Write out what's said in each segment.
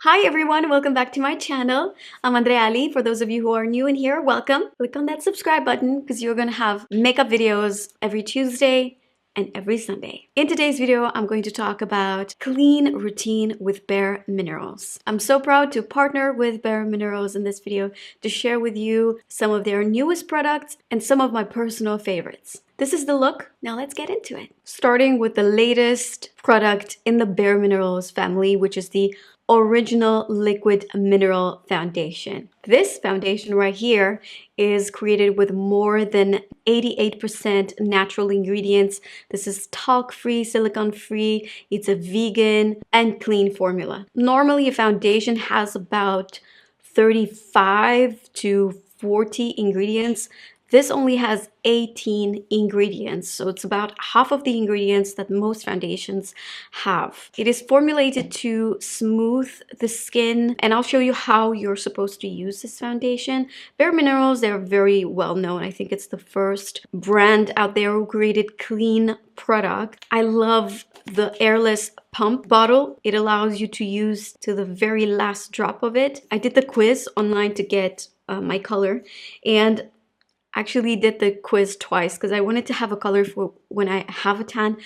Hi everyone, welcome back to my channel. I'm Andreea. For those of you who are new in here, welcome. Click on that subscribe button because you're gonna have makeup videos every Tuesday and every Sunday. In today's video, I'm going to talk about clean routine with bareMinerals. I'm so proud to partner with bareMinerals in this video to share with you some of their newest products and some of my personal favorites. This is the look. Now let's get into it. Starting with the latest product in the bareMinerals family, which is the Original Liquid Mineral Foundation. This foundation right here is created with more than 88% natural ingredients. This is talc-free, silicone-free. It's a vegan and clean formula. Normally, a foundation has about 35 to 40 ingredients. This only has 18 ingredients, so it's about half of the ingredients that most foundations have. It is formulated to smooth the skin, and I'll show you how you're supposed to use this foundation. bareMinerals, they're very well known. I think it's the first brand out there who created clean product. I love the airless pump bottle. It allows you to use to the very last drop of it. I did the quiz online to get my color, and actually did the quiz twice because I wanted to have a color for when I have a tan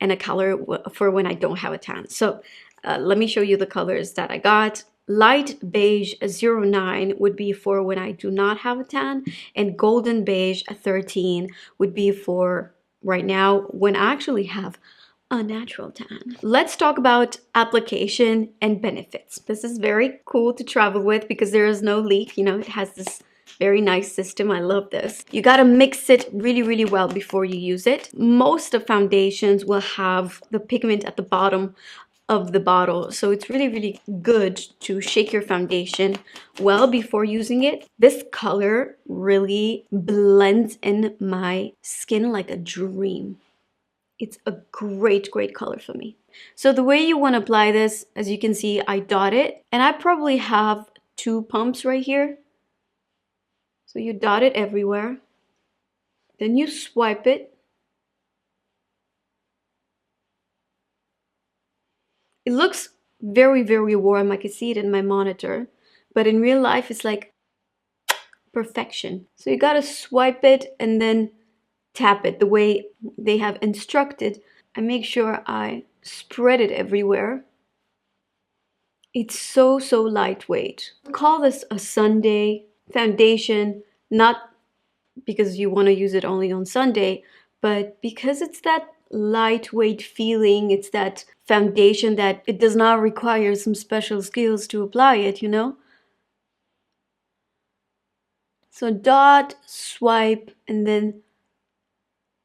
and a color for when I don't have a tan. So let me show you the colors that I got. Light beige 09 would be for when I do not have a tan, and golden beige 13 would be for right now when I actually have a natural tan. Let's talk about application and benefits. This is very cool to travel with because there is no leak. You know, it has this very nice system. I love this. You gotta mix it really well before you use it. Most of foundations will have the pigment at the bottom of the bottle, so it's really good to shake your foundation well before using it. This color really blends in my skin like a dream. It's a great color for me. So the way you want to apply this, as you can see, I dot it, and I probably have 2 pumps right here. So you dot it everywhere, then you swipe it. It looks very warm. I can see it in my monitor, but in real life it's like perfection. So you gotta swipe it and then tap it the way they have instructed. I make sure I spread it everywhere. It's so lightweight. Call this a Sunday foundation, not because you want to use it only on Sunday, but because it's that lightweight feeling. It's that foundation that it does not require some special skills to apply it, you know? So dot, swipe, and then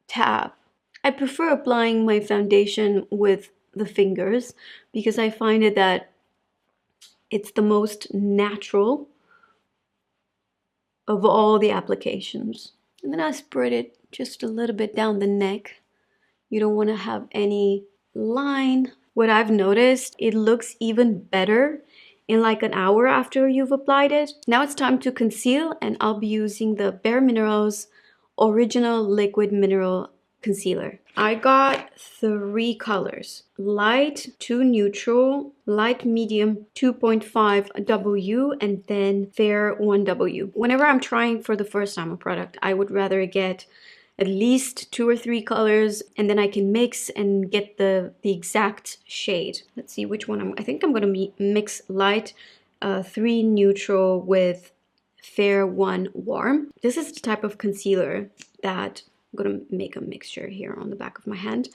tap. I prefer applying my foundation with the fingers because I find it that it's the most natural of all the applications. And then I spread it just a little bit down the neck. You don't want to have any line. What I've noticed, it looks even better in like an hour after you've applied it. Now it's time to conceal, and I'll be using the bareMinerals Original Liquid Mineral Concealer. I got 3 colors: light 2 neutral, light medium 2.5 W, and then fair 1 W. Whenever I'm trying for the first time a product, I would rather get at least 2 or 3 colors, and then I can mix and get the exact shade. Let's see which one I think I'm gonna mix light 3 neutral with fair 1 warm. This is the type of concealer that I'm gonna make a mixture here on the back of my hand.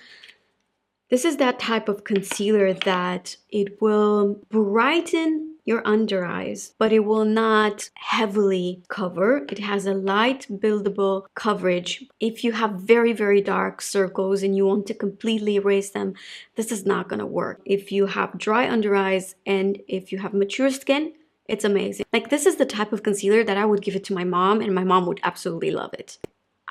This is that type of concealer that it will brighten your under eyes, but it will not heavily cover. It has a light buildable coverage. If you have very dark circles and you want to completely erase them, this is not gonna work. If you have dry under eyes and if you have mature skin, it's amazing. Like, this is the type of concealer that I would give it to my mom, and my mom would absolutely love it.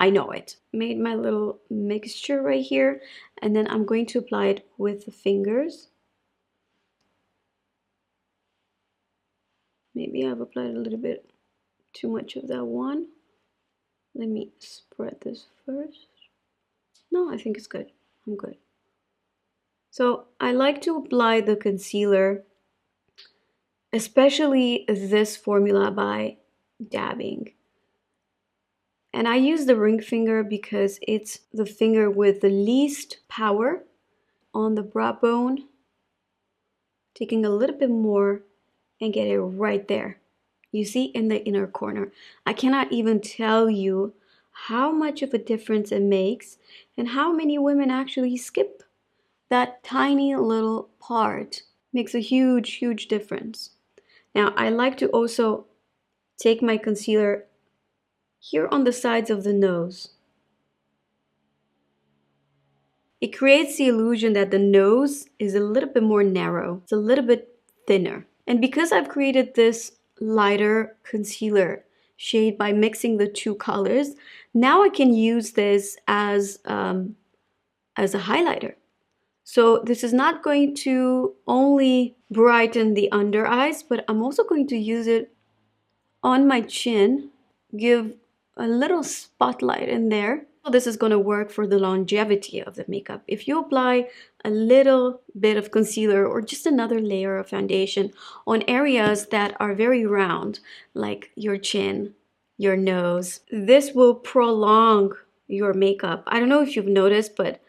I know it. Made my little mixture right here, and then I'm going to apply it with the fingers. Maybe I've applied a little bit too much of that one. Let me spread this first. No, I think it's good. I'm good. So I like to apply the concealer especially this formula by dabbing. And I use the ring finger because it's the finger with the least power on the brow bone. Taking a little bit more and get it right there. You see, in the inner corner. I cannot even tell you how much of a difference it makes and how many women actually skip that tiny little part. Makes a huge, huge difference. Now, I like to also take my concealer here on the sides of the nose. It creates the illusion that the nose is a little bit more narrow. It's a little bit thinner. And because I've created this lighter concealer shade by mixing the two colors, now I can use this as a highlighter. So this is not going to only brighten the under eyes, but I'm also going to use it on my chin, give a little spotlight in there. This is going to work for the longevity of the makeup. If you apply a little bit of concealer or just another layer of foundation on areas that are very round, like your chin, your nose, this will prolong your makeup. I don't know if you've noticed, but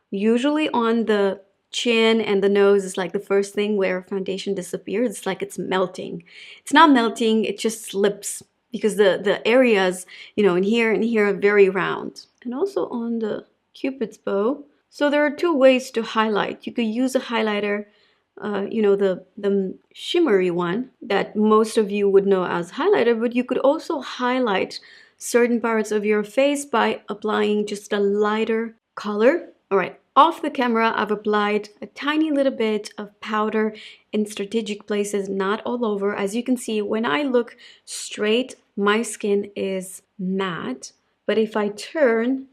usually on the chin and the nose is like the first thing where foundation disappears. It's like it's melting. It's not melting, it just slips because the areas, you know, in here and here are very round. And also on the Cupid's bow. So there are two ways to highlight. You could use a highlighter, you know, the shimmery one that most of you would know as highlighter, but you could also highlight certain parts of your face by applying just a lighter color. All right, off the camera, I've applied a tiny little bit of powder in strategic places, not all over. As you can see, when I look straight, my skin is matte. But if I turn,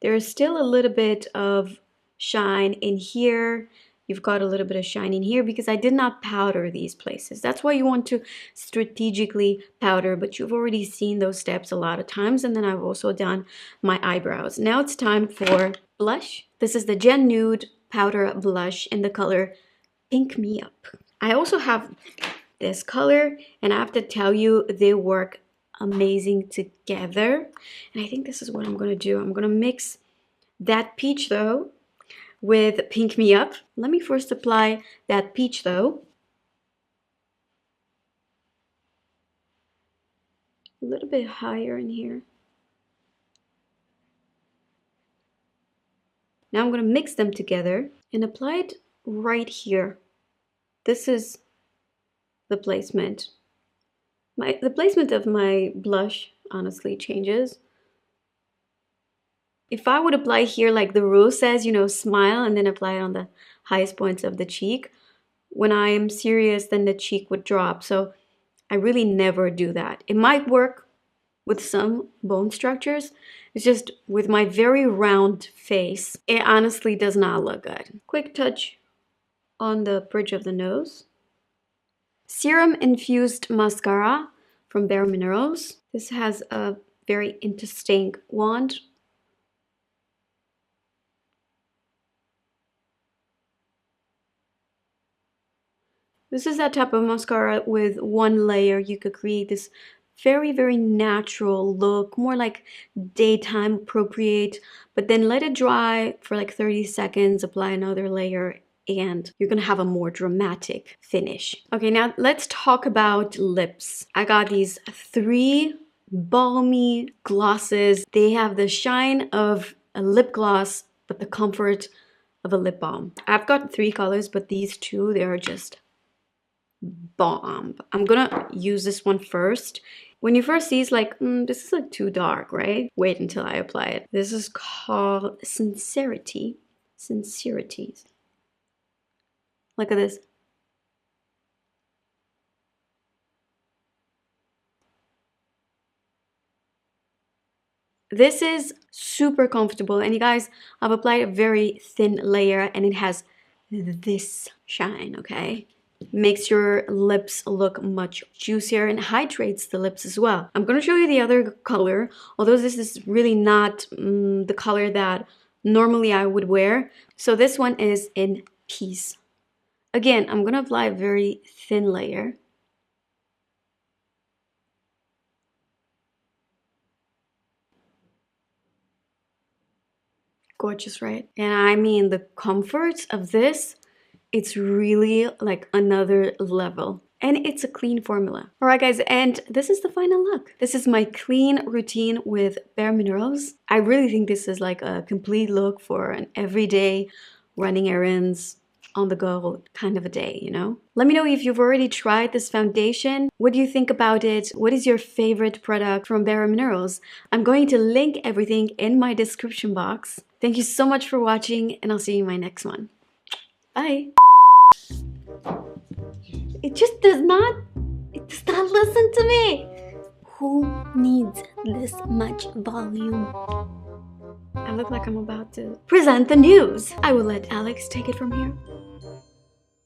there is still a little bit of shine in here. You've got a little bit of shine in here because I did not powder these places. That's why you want to strategically powder, but you've already seen those steps a lot of times. And then I've also done my eyebrows. Now it's time for blush. This is the Gen Nude Powder Blush in the color Pink Me Up. I also have this color, and I have to tell you, they work amazing together. And I think this is what I'm gonna do. I'm gonna mix that peach though with Pink Me Up. Let me first apply that peach though. A little bit higher in here. Now I'm gonna mix them together and apply it right here. This is the placement. The placement of my blush honestly changes. If I would apply here like the rule says, you know, smile and then apply it on the highest points of the cheek, when I am serious, then the cheek would drop. So I really never do that. It might work with some bone structures. It's just with my very round face, it honestly does not look good. Quick touch on the bridge of the nose. Serum-Infused Mascara from bareMinerals. This has a very interesting wand. This is that type of mascara with one layer. You could create this very, very natural look, more like daytime appropriate, but then let it dry for like 30 seconds, apply another layer, and you're gonna have a more dramatic finish. Okay, now let's talk about lips. I got these 3 balmy glosses. They have the shine of a lip gloss, but the comfort of a lip balm. I've got 3 colors, but these 2, they are just bomb. I'm gonna use this one first. When you first see, it's like, this is like too dark, right? Wait until I apply it. This is called Sincerity. Sincerity. Look at this. This is super comfortable, and you guys, I've applied a very thin layer and it has this shine, okay? Makes your lips look much juicier and hydrates the lips as well. I'm gonna show you the other color, although this is really not the color that normally I would wear. So this one is in Peace. Again, I'm gonna apply a very thin layer. Gorgeous, right? And I mean, the comfort of this, it's really like another level. And it's a clean formula. All right, guys, and this is the final look. This is my clean routine with bareMinerals. I really think this is like a complete look for an everyday running errands, on the go kind of a day, you know? Let me know if you've already tried this foundation. What do you think about it? What is your favorite product from bareMinerals? I'm going to link everything in my description box. Thank you so much for watching, and I'll see you in my next one. Bye. It does not listen to me. Who needs this much volume? I look like I'm about to present the news. I will let Alex take it from here.